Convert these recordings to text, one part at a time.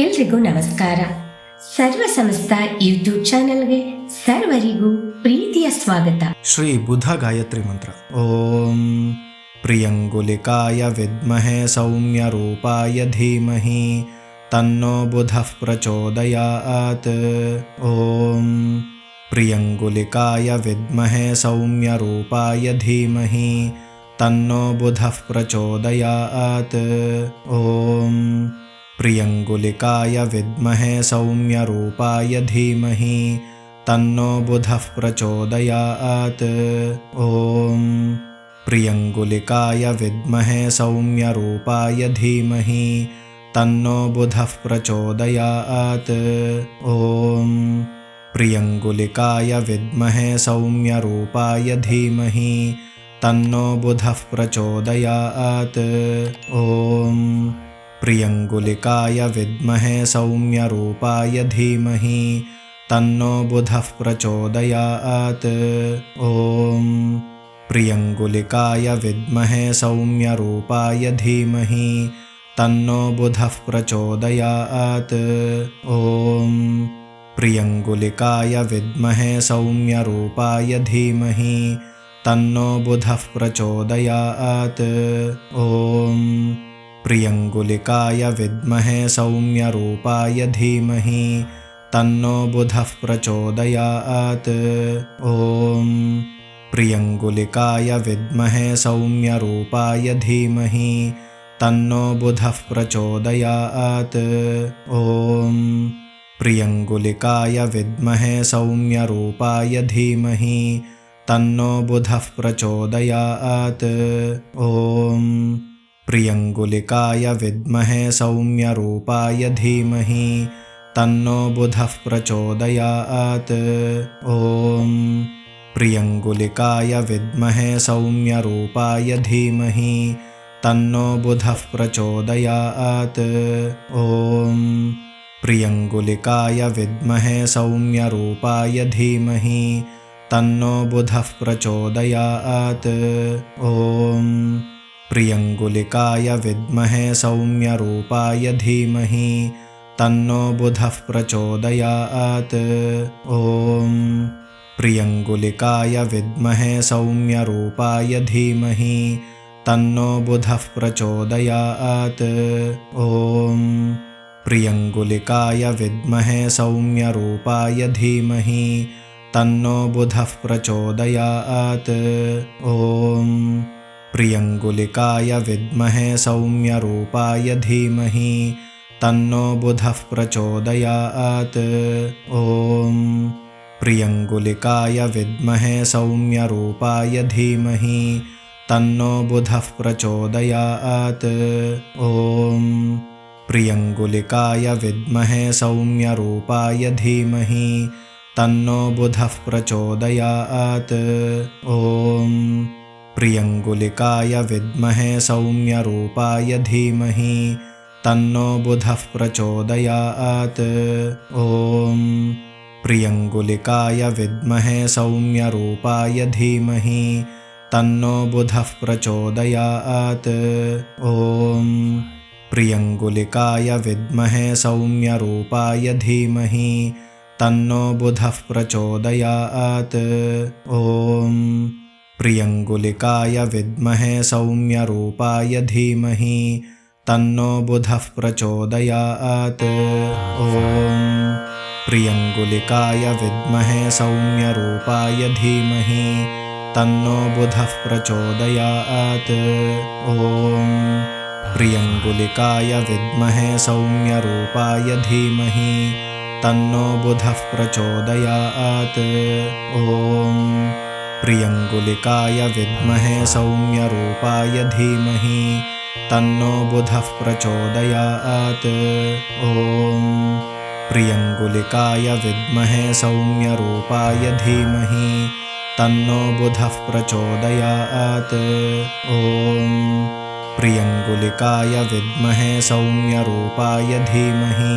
ಎಲ್ರಿಗೂ ನಮಸ್ಕಾರ. ಸರ್ವ ಸಮಸ್ತ ಯೂಟ್ಯೂಬ್ ಚಾನೆಲ್ಗೆ ಸರ್ವರಿಗೂ ಪ್ರೀತಿಯ ಸ್ವಾಗತ. ಶ್ರೀ ಬುಧ ಗಾಯತ್ರಿ ಮಂತ್ರ. ಓಂ ಪ್ರಿಯಂಗುಲಿಕಾಯ ವಿದ್ಮಹೇ ಸೌಮ್ಯ ರೂಪಾಯ ಧೀಮಹಿ ತನ್ನೋ ಬುಧಃ ಪ್ರಚೋದಯಾತ್. ಓಂ ಪ್ರಿಯಂಗುಲಿಕಾಯ ವಿದ್ಮಹೇ ಸೌಮ್ಯ ರೂಪಾಯ ಧೀಮಹಿ ತನ್ನೋ ಬುಧಃ ಪ್ರಚೋದಯಾತ್. ಓಂ ಪ್ರಿಯಂಗುಲಿಕಾಯ ವಿದ್ಮಹೇ ಸೌಮ್ಯ ರೂಪಾಯ ಧೀಮಹಿ ತನ್ನೋ ಬುಧಃ ಪ್ರಚೋದಯಾತ್. ಓಂ ಪ್ರಿಯಂಗುಲಿಕಾಯ ವಿದ್ಮಹೇ ಸೌಮ್ಯ ರೂಪಾಯ ಧೀಮಹಿ ತನ್ನೋ ಬುಧಃ ಪ್ರಚೋದಯಾತ್. ಓಂ ಪ್ರಿಯಂಗುಲಿಕಾಯ ವಿದ್ಮಹೇ ಸೌಮ್ಯ ರೂಪಾಯ ಧೀಮಹಿ ತನ್ನೋ ಬುಧಃ ಪ್ರಚೋದಯಾತ್. ಓಂ ಪ್ರಿಯಂಗುಲಿಕಾಯ ವಿದ್ಮಹೇ ಸೌಮ್ಯ ರೂಪಾಯ ಧೀಮಹಿ ತನ್ನೋ ಬುಧಃ ಪ್ರಚೋದಯಾತ್. ಓಂ ಪ್ರಿಯಂಗುಲಿಕಾಯ ವಿದ್ಮಹೇ ಸೌಮ್ಯ ರೂಪಾಯ ಧೀಮಹಿ ತನ್ನೋ ಬುಧಃ ಪ್ರಚೋದಯಾತ್. ಓಂ ಪ್ರಿಯಂಗುಲಿಕಾಯ ವಿದ್ಮಹೇ ಸೌಮ್ಯ ರೂಪಾಯ ಧೀಮಹಿ ತನ್ನೋ ಬುಧಃ ಪ್ರಚೋದಯಾತ್. ಓಂ ಪ್ರಿಯಂಗುಲಿಕಾಯ ವಿದ್ಮಹೇ ಸೌಮ್ಯ ರೂಪಾಯ ಧೀಮಹಿ ತನ್ನೋ ಬುಧಃ ಪ್ರಚೋದಯಾತ್. ಓಂ ಪ್ರಿಯಂಗುಲಿಕಾಯ ವಿದ್ಮಹೇ ಸೌಮ್ಯ ರೂಪಾಯ ಧೀಮಹಿ ತನ್ನೋ ಬುಧಃ ಪ್ರಚೋದಯಾತ್. ಓಂ ಪ್ರಿಯಂಗುಲಿಕಾಯ ವಿದ್ಮಹೇ ಸೌಮ್ಯ ರೂಪಾಯ ಧೀಮಹಿ ತನ್ನೋ ಬುಧಃ ಪ್ರಚೋದಯಾತ್. ಓಂ ಪ್ರಿಯಂಗುಲಿಕಾಯ ವಿದ್ಮಹೇ ಸೌಮ್ಯ ರೂಪಾಯ ಧೀಮಹಿ ತನ್ನೋ ಬುಧಃ ಪ್ರಚೋದಯಾತ್. ಓಂ ಪ್ರಿಯಂಗುಲಿಕಾಯ ವಿದ್ಮಹೇ ಸೌಮ್ಯ ರೂಪಾಯ ಧೀಮಹಿ ತನ್ನೋ ಬುಧಃ ಪ್ರಚೋದಯಾತ್. ಓಂ ಪ್ರಿಯಂಗುಲಿಕಾಯ ವಿದ್ಮಹೇ ಸೌಮ್ಯ ರೂಪಾಯ ಧೀಮಹಿ ತನ್ನೋ ಬುಧಃ ಪ್ರಚೋದಯಾತ್. ಓಂ ಪ್ರಿಯಂಗುಲಿಕಾಯ ವಿದ್ಮಹೇ ಸೌಮ್ಯ ರೂಪಾಯ ಧೀಮಹಿ ತನ್ನೋ ಬುಧಃ ಪ್ರಚೋದಯಾತ್. ಓಂ ಪ್ರಿಯಂಗುಲಿಕಾಯ ವಿದ್ಮಹೇ ಸೌಮ್ಯ ರೂಪಾಯ ಧೀಮಹಿ ತನ್ನೋ ಬುಧಃ ಪ್ರಚೋದಯಾತ್. ಓಂ ಪ್ರಿಯಂಗುಲಿಕಾಯ ವಿದ್ಮಹೇ ಸೌಮ್ಯ ರೂಪಾಯ ಧೀಮಹಿ ತನ್ನೋ ಬುಧಃ ಪ್ರಚೋದಯಾತ್. ಓಂ ಪ್ರಿಯಂಗುಲಿಕಾಯ ವಿದ್ಮಹೇ ಸೌಮ್ಯ ರೂಪಾಯ ಧೀಮಹಿ ತನ್ನೋ ಬುಧಃ ಪ್ರಚೋದಯಾತ್. ಓಂ ಪ್ರಿಯಂಗುಲಿಕಾಯ ವಿದ್ಮಹೇ ಸೌಮ್ಯ ರೂಪಾಯ ಧೀಮಹಿ ತನ್ನೋ ಬುಧಃ ಪ್ರಚೋದಯಾತ್. ಓಂ ಪ್ರಿಯಂಗುಲಿಕಾಯ ವಿದ್ಮಹೇ ಸೌಮ್ಯ ರೂಪಾಯ ಧೀಮಹಿ ತನ್ನೋ ಬುಧಃ ಪ್ರಚೋದಯಾತ್. ಓಂ ಪ್ರಿಯಂಗುಲಿಕಾಯ ವಿದ್ಮಹೇ ಸೌಮ್ಯ ರೂಪಾಯ ಧೀಮಹಿ ತನ್ನೋ ಬುಧಃ ಪ್ರಚೋದಯಾತ್. ಓಂ ಪ್ರಿಯಂಗುಲಿಕಾಯ ವಿದ್ಮಹೇ ಸೌಮ್ಯ ರೂಪಾಯ ಧೀಮಹಿ ತನ್ನೋ ಬುಧಃ ಪ್ರಚೋದಯಾತ್. ಓಂ ಪ್ರಿಯಂಗುಲಿಕಾಯ ವಿದ್ಮಹೇ ಸೌಮ್ಯ ರೂಪಾಯ ಧೀಮಹಿ ತನ್ನೋ ಬುಧಃ ಪ್ರಚೋದಯಾತ್. ಓಂ ಪ್ರಿಯಂಗುಲಿಕಾಯ ವಿದ್ಮಹೇ ಸೌಮ್ಯ ರೂಪಾಯ ಧೀಮಹಿ ತನ್ನೋ ಬುಧಃ ಪ್ರಚೋದಯಾತ್. ಓಂ ಪ್ರಿಯಂಗುಲಿಕಾಯ ವಿದ್ಮಹೇ ಸೌಮ್ಯ ರೂಪಾಯ ಧೀಮಹಿ ತನ್ನೋ ಬುಧಃ ಪ್ರಚೋದಯಾತ್. ಓಂ ಪ್ರಿಯಂಗುಲಿಕಾಯ ವಿದ್ಮಹೇ ಸೌಮ್ಯ ರೂಪಾಯ ಧೀಮಹಿ ತನ್ನೋ ಬುಧಃ ಪ್ರಚೋದಯಾತ್. ಓಂ ಪ್ರಿಯಂಗುಲಿಕಾಯ ವಿದ್ಮಹೇ ಸೌಮ್ಯ ರೂಪಾಯ ಧೀಮಹಿ ತನ್ನೋ ಬುಧಃ ಪ್ರಚೋದಯಾತ್. ಓಂ ಪ್ರಿಯಂಗುಲಿಕಾಯ ವಿದ್ಮಹೇ ಸೌಮ್ಯ ರೂಪಾಯ ಧೀಮಹಿ ತನ್ನೋ ಬುಧಃ ಪ್ರಚೋದಯಾತ್. ಓಂ ಪ್ರಿಯಂಗುಲಿಕಾಯ ವಿದ್ಮಹೇ ಸೌಮ್ಯ ರೂಪಾಯ ಧೀಮಹಿ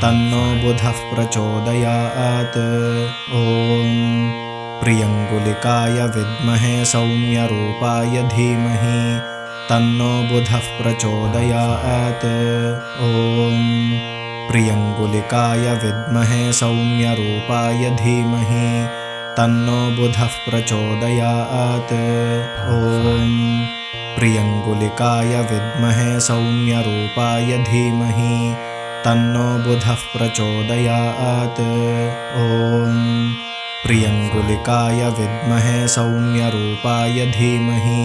ತನ್ನೋ ಬುಧಃ ಪ್ರಚೋದಯಾತ್. ಓಂ ಪ್ರಿಯಂಗುಲಿಕಾಯ ವಿದ್ಮಹೇ ಸೌಮ್ಯ ರೂಪಾಯ ಧೀಮಹಿ ತನ್ನೋ ಬುಧಃ ಪ್ರಚೋದಯಾತ್. ಓಂ प्रियङ्गुलिकाय विद्महे सौम्यरूपाय धीमहि तन्नो बुधः प्रचोदयात्। ॐ प्रियङ्गुलिकाय विद्महे सौम्यरूपाय धीमहि तन्नो बुधः प्रचोदयात्। ॐ प्रियङ्गुलिकाय विद्महे सौम्यरूपाय धीमहि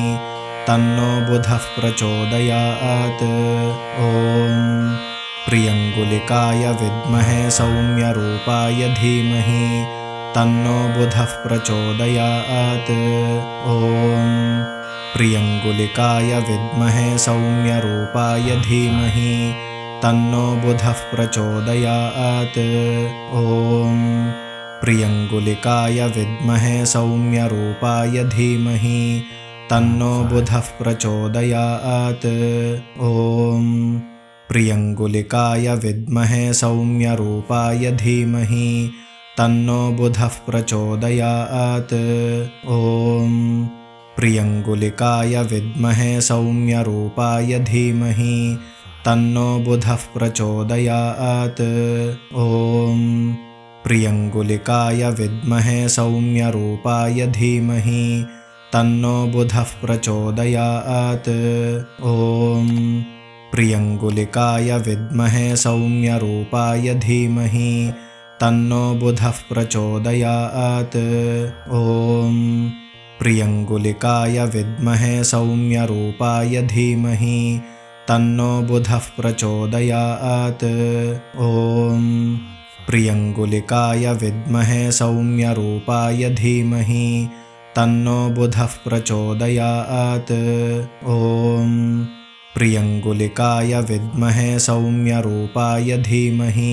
तन्नो बुधः प्रचोदयात्। ॐ प्रियङ्गुलिकाय विद्महे सौम्यरूपाय धीमहि तन्नो बुधः प्रचोदयात्। ॐ प्रियङ्गुलिकाय विद्महे सौम्यरूपाय धीमहि तन्नो बुधः प्रचोदयात्। ॐ प्रियङ्गुलिकाय विद्महे सौम्यरूपाय धीमहि तन्नो बुधः प्रचोदयात्। ॐ प्रियङ्गुलिकाय विद्महे सौम्यरूपाय धीमहि तन्नो बुधः प्रचोदयात्। ॐ प्रियङ्गुलिकाय विद्महे सौम्यरूपाय धीमहि तन्नो बुधः प्रचोदयात्। ॐ प्रियङ्गुलिकाय विद्महे सौम्यरूपाय धीमहि तन्नो बुधः प्रचोदयात्। ॐ प्रियङ्गुलिकाय विद्महे सौम्यरूपाय धीमहि तन्नो बुधः प्रचोदयात्। ॐ प्रियङ्गुलिकाय विद्महे सौम्यरूपाय धीमहि तन्नो बुधः प्रचोदयात्। ॐ प्रियङ्गुलिकाय विद्महे सौम्यरूपाय धीमहि तन्नो बुधः प्रचोदयात्। ॐ प्रियङ्गुलिकाय विद्महे सौम्यरूपाय धीमहि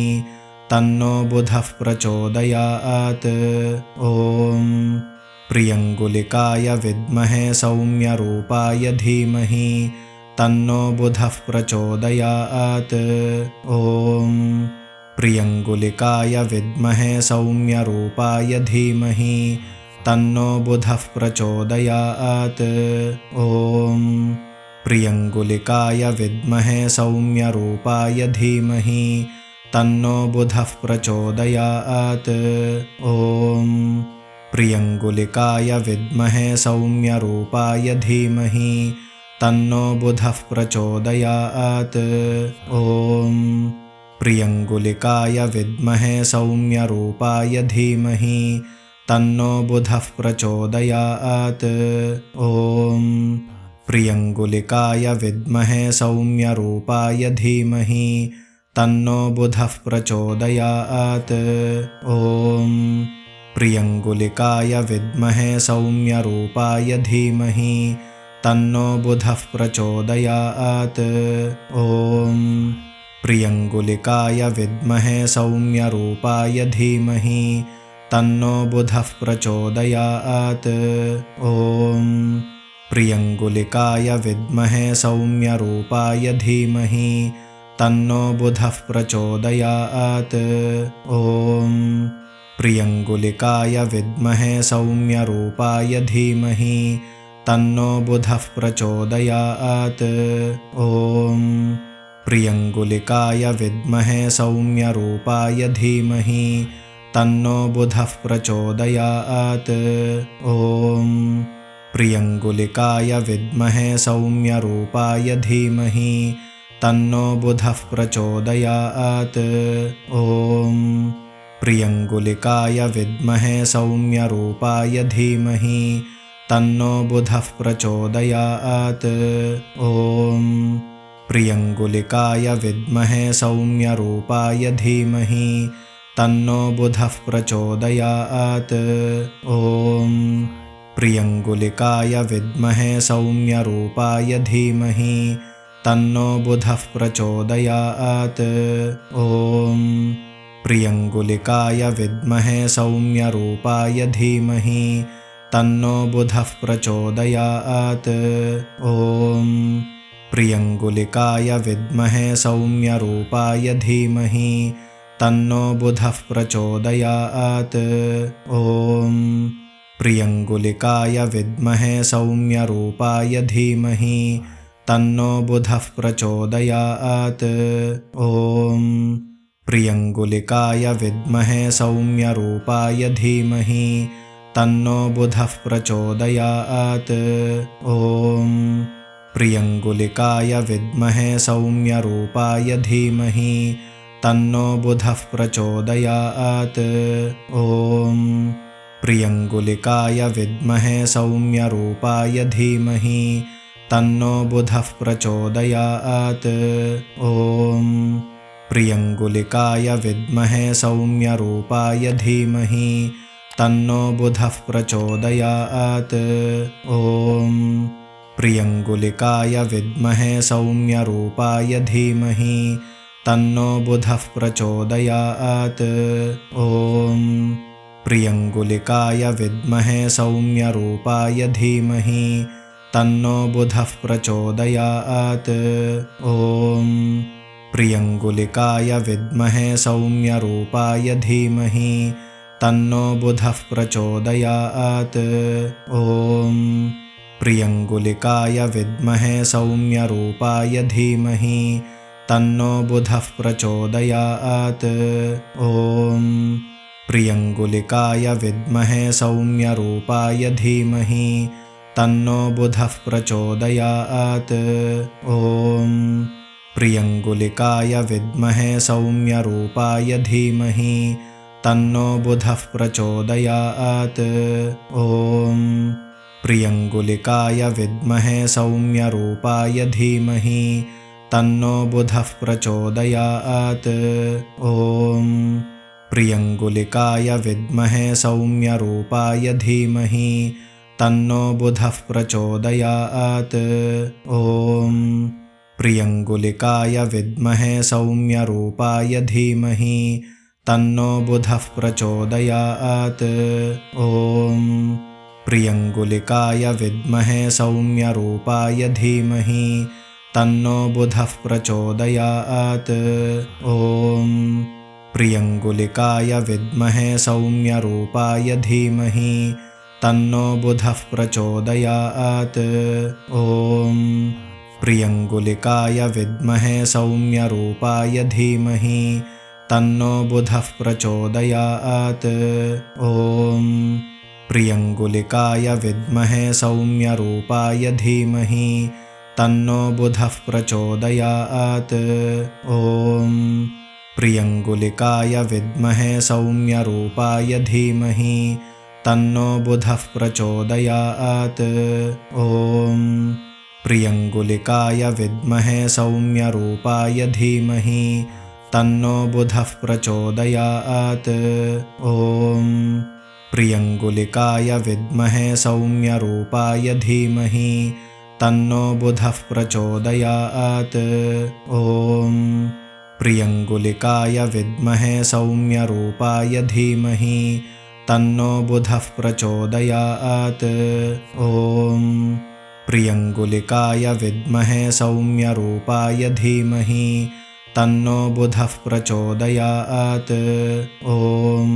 तन्नो बुधः प्रचोदयात्। ॐ प्रियङ्गुलिकाय विद्महे सौम्यरूपाय धीमहि तन्नो बुधः प्रचोदयात्। ॐ प्रियङ्गुलिकाय विद्महे सौम्यरूपाय धीमहि तन्नो बुधः प्रचोदयात्। ॐ प्रियङ्गुलिकाय विद्महे सौम्यरूपाय धीमहि तन्नो बुधः प्रचोदयात्। ॐ प्रियङ्गुलिकाय विद्महे सौम्यरूपाय धीमहि तन्नो बुधः प्रचोदयात्। ॐ प्रियङ्गुलिकाय विद्महे सौम्यरूपाय धीमहि तन्नो बुधः प्रचोदयात्। ॐ प्रियङ्गुलिकाय विद्महे सौम्यरूपाय धीमहि तन्नो बुधः प्रचोदयात्। ॐ प्रियङ्गुलिकाय विद्महे सौम्यरूपाय धीमहि तन्नो बुधः प्रचोदयात्। ॐ प्रियङ्गुलिकाय विद्महे सौम्यरूपाय धीमहि तन्नो बुधः प्रचोदयात्। ॐ प्रियङ्गुलिकाय विद्महे सौम्यरूपाय धीमहि तन्नो बुधः प्रचोदयात्। ॐ प्रियङ्गुलिकाय विद्महे सौम्यरूपाय धीमहि तन्नो बुधः प्रचोदयात्। ॐ प्रियङ्गुलिकाय विद्महे सौम्यरूपाय धीमहि तन्नो बुधः प्रचोदयात्। ॐ प्रियङ्गुलिकाय विद्महे सौम्यरूपाय धीमहि तन्नो बुधः प्रचोदयात्। ॐ प्रियङ्गुलिकाय विद्महे सौम्यरूपाय धीमहि तन्नो बुधः प्रचोदयात्। ॐ प्रियङ्गुलिकाय विद्महे सौम्यरूपाय धीमहि तन्नो बुधः प्रचोदयात्। ॐ प्रियङ्गुलिकाय विद्महे सौम्यरूपाय धीमहि तन्नो बुधः प्रचोदयात्। ॐ प्रियङ्गुलिकाय विद्महे सौम्यरूपाय धीमहि तन्नो बुधः प्रचोदयात्। ॐ प्रियङ्गुलिकाय विद्महे सौम्यरूपाय धीमहि तन्नो बुधः प्रचोदयात्। ॐ प्रियङ्गुलिकाय विद्महे सौम्यरूपाय धीमहि तन्नो बुधः प्रचोदयात्। ॐ प्रियङ्गुलिकाय विद्महे सौम्यरूपाय धीमहि तन्नो बुधः प्रचोदयात्। ॐ प्रियङ्गुलिकाय विद्महे सौम्यरूपाय धीमहि तन्नो बुधः प्रचोदयात्। ॐ प्रियङ्गुलिकाय विद्महे सौम्यरूपाय धीमहि तन्नो बुधः प्रचोदयात्। ॐ प्रियङ्गुलिकाय विद्महे सौम्यरूपाय धीमहि तन्नो बुधः प्रचोदयात्। ॐ प्रियङ्गुलिकाय विद्महे सौम्यरूपाय धीमहि तन्नो बुधः प्रचोदयात्। ॐ प्रियङ्गुलिकाय विद्महे सौम्यरूपाय धीमहि तन्नो बुधः प्रचोदयात्। ॐ प्रियङ्गुलिकाय विद्महे सौम्यरूपाय धीमहि तन्नो बुधः प्रचोदयात्। ॐ प्रियङ्गुलिकाय विद्महे सौम्यरूपाय धीमहि तन्नो बुधः प्रचोदयात्। ॐ प्रियङ्गुलिकाय विद्महे सौम्यरूपाय धीमहि तन्नो बुधः प्रचोदयात्। ॐ प्रियङ्गुलिकाय विद्महे सौम्यरूपाय धीमहि तन्नो बुधः प्रचोदयात्। ॐ प्रियङ्गुलिकाय विद्महे सौम्यरूपाय धीमहि तन्नो बुधः प्रचोदयात्। ॐ प्रियङ्गुलिकाय विद्महे सौम्यरूपाय धीमहि तन्नो बुधः प्रचोदयात्। ॐ प्रियङ्गुलिकाय विद्महे सौम्यरूपाय धीमहि तन्नो बुधः प्रचोदयात्। ॐ प्रियङ्गुलिकाय विद्महे सौम्यरूपाय धीमहि तन्नो बुधः प्रचोदयात्। ॐ प्रियङ्गुलिकाय विद्महे सौम्यरूपाय धीमहि तन्नो बुधः प्रचोदयात्। ॐ प्रियङ्गुलिकाय विद्महे सौम्यरूपाय धीमहि तन्नो बुधः प्रचोदयात्। ॐ प्रियङ्गुलिकाय विद्महे सौम्यरूपाय धीमहि तन्नो बुधः प्रचोदयात्। ॐ प्रियङ्गुलिकाय विद्महे सौम्यरूपाय धीमहि तन्नो बुधः प्रचोदयात्। ॐ प्रियङ्गुलिकाय विद्महे सौम्यरूपाय धीमहि तन्नो बुधः प्रचोदयात्। ॐ प्रियङ्गुलिकाय विद्महे सौम्यरूपाय धीमहि तन्नो बुधः प्रचोदयात्। ॐ प्रियङ्गुलिकाय विद्महे सौम्यरूपाय धीमहि तन्नो बुधः प्रचोदयात्। ॐ प्रियङ्गुलिकाय विद्महे सौम्यरूपाय धीमहि तन्नो बुधः प्रचोदयात्। ॐ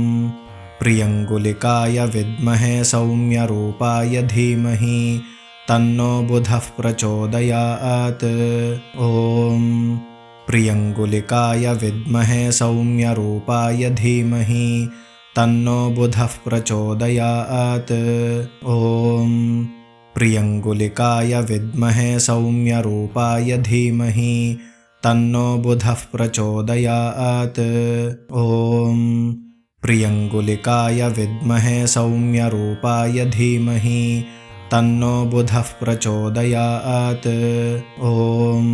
प्रियङ्गुलिकाय विद्महे सौम्यरूपाय धीमहि तन्नो बुधः प्रचोदयात्। ॐ प्रियङ्गुलिकाय विद्महे सौम्यरूपाय धीमहि तन्नो बुधः प्रचोदयात्। ॐ प्रियङ्गुलिकाय विद्महे सौम्यरूपाय धीमहि तन्नो बुधः प्रचोदयात्। ॐ प्रियङ्गुलिकाय विद्महे सौम्यरूपाय धीमहि तन्नो बुधः प्रचोदयात्। ॐ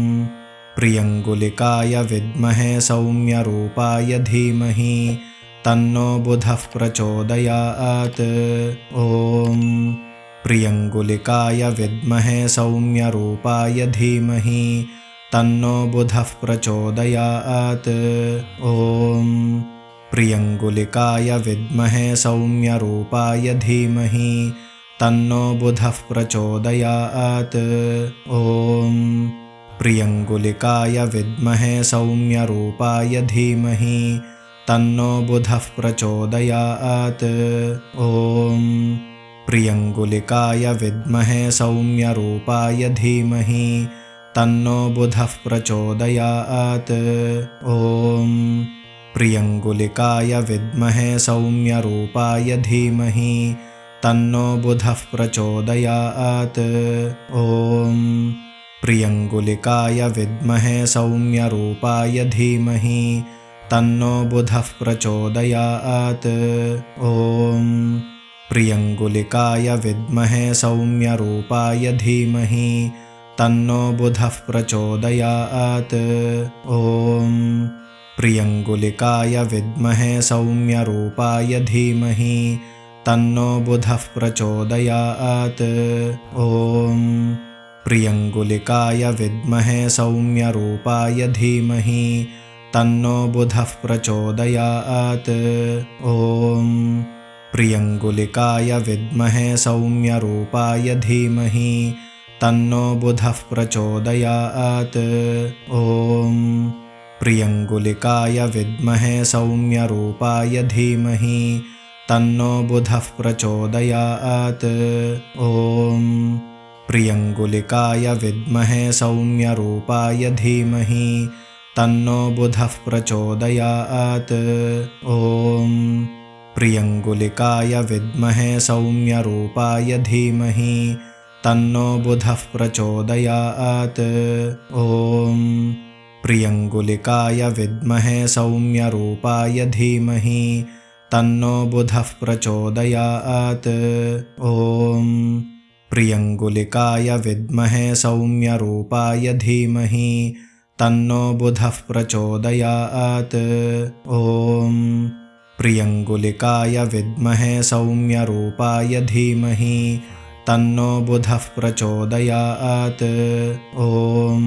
प्रियङ्गुलिकाय विद्महे सौम्यरूपाय धीमहि तन्नो बुधः प्रचोदयात्। ॐ प्रियङ्गुलिकाय विद्महे सौम्यरूपाय धीमहि तन्नो बुधः प्रचोदयात्। ॐ प्रियङ्गुलिकाय विद्महे सौम्यरूपाय धीमहि तन्नो बुधः प्रचोदयात्। ॐ प्रियङ्गुलिकाय विद्महे सौम्यरूपाय धीमहि तन्नो बुधः प्रचोदयात्। ॐ प्रियङ्गुलिकाय विद्महे सौम्यरूपाय धीमहि तन्नो बुधः प्रचोदयात्। ॐ प्रियङ्गुलिकाय विद्महे सौम्यरूपाय धीमहि तन्नो बुधः प्रचोदयात्। ॐ प्रियङ्गुलिकाय विद्महे सौम्यरूपाय धीमहि तन्नो बुधः प्रचोदयात्। ॐ प्रियङ्गुलिकाय विद्महे सौम्यरूपाय धीमहि तन्नो बुधः प्रचोदयात्। ॐ प्रियङ्गुलिकाय विद्महे सौम्यरूपाय धीमहि तन्नो बुधः प्रचोदयात्। ॐ प्रियङ्गुलिकाय विद्महे सौम्यरूपाय धीमहि तन्नो बुधः प्रचोदयात्। ॐ प्रियङ्गुलिकाय विद्महे सौम्यरूपाय धीमहि तन्नो बुधः प्रचोदयात्। ॐ प्रियङ्गुलिकाय विद्महे सौम्यरूपाय धीमहि तन्नो बुधः प्रचोदयात्। ॐ प्रियङ्गुलिकाय विद्महे सौम्यरूपाय धीमहि तन्नो बुधः प्रचोदयात्। ॐ प्रियङ्गुलिकाय विद्महे सौम्यरूपाय धीमहि तन्नो बुधः प्रचोदयात्। ॐ प्रियङ्गुलिकाय विद्महे सौम्यरूपाय धीमहि तन्नो बुधः प्रचोदयात्। ॐ प्रियङ्गुलिकाय विद्महे सौम्यरूपाय धीमहि तन्नो बुधः प्रचोदयात्। ॐ प्रियङ्गुलिकाय विद्महे सौम्यरूपाय धीमहि तन्नो बुधः प्रचोदयात्। ॐ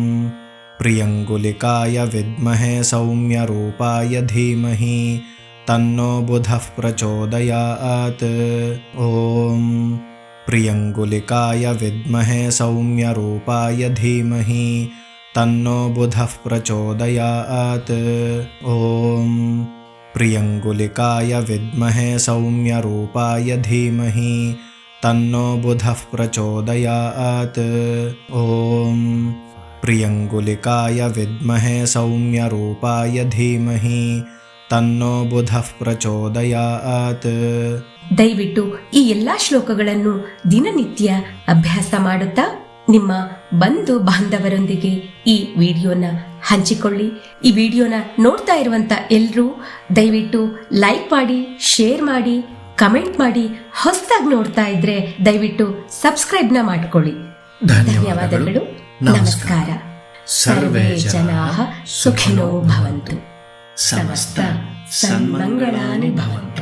प्रियङ्गुलिकाय विद्महे सौम्यरूपाय धीमहि तन्नो बुधः प्रचोदयात्। ॐ प्रियङ्गुलिकाय विद्महे सौम्यरूपाय धीमहि तन्नो बुधः प्रचोदयात्। ॐ प्रियङ्गुलिकाय विद्महे सौम्यरूपाय धीमहि तन्नो बुधः प्रचोदयात्। ॐ प्रियङ्गुलिकाय विद्महे सौम्यरूपाय धीमहि तन्नो बुधः प्रचोदयात्। ದಯವಿಟ್ಟು ಈ ಎಲ್ಲಾ ಶ್ಲೋಕಗಳನ್ನು ದಿನನಿತ್ಯ ಅಭ್ಯಾಸ ಮಾಡುತ್ತಾ ನಿಮ್ಮ ಬಂಧು ಬಾಂಧವರೊಂದಿಗೆ ಈ ವಿಡಿಯೋನ ಹಂಚಿಕೊಳ್ಳಿ. ಈ ವಿಡಿಯೋನ ನೋಡ್ತಾ ಇರುವಂತ ಎಲ್ಲರೂ ದಯವಿಟ್ಟು ಲೈಕ್ ಮಾಡಿ, ಶೇರ್ ಮಾಡಿ, ಕಮೆಂಟ್ ಮಾಡಿ. ಹೊಸದಾಗಿ ನೋಡ್ತಾ ಇದ್ರೆ ದಯವಿಟ್ಟು ಸಬ್ಸ್ಕ್ರೈಬ್ನ ಮಾಡ್ಕೊಳ್ಳಿ. ಧನ್ಯವಾದಗಳು. ನಮಸ್ಕಾರ. ಸರ್ವೇ ಜನಾಃ ಸುಖಿನೋ ಭವಂತು. ಸಮಸ್ತ ಸನ್ಮಂಗಳಾನಿ ಭವಂತು.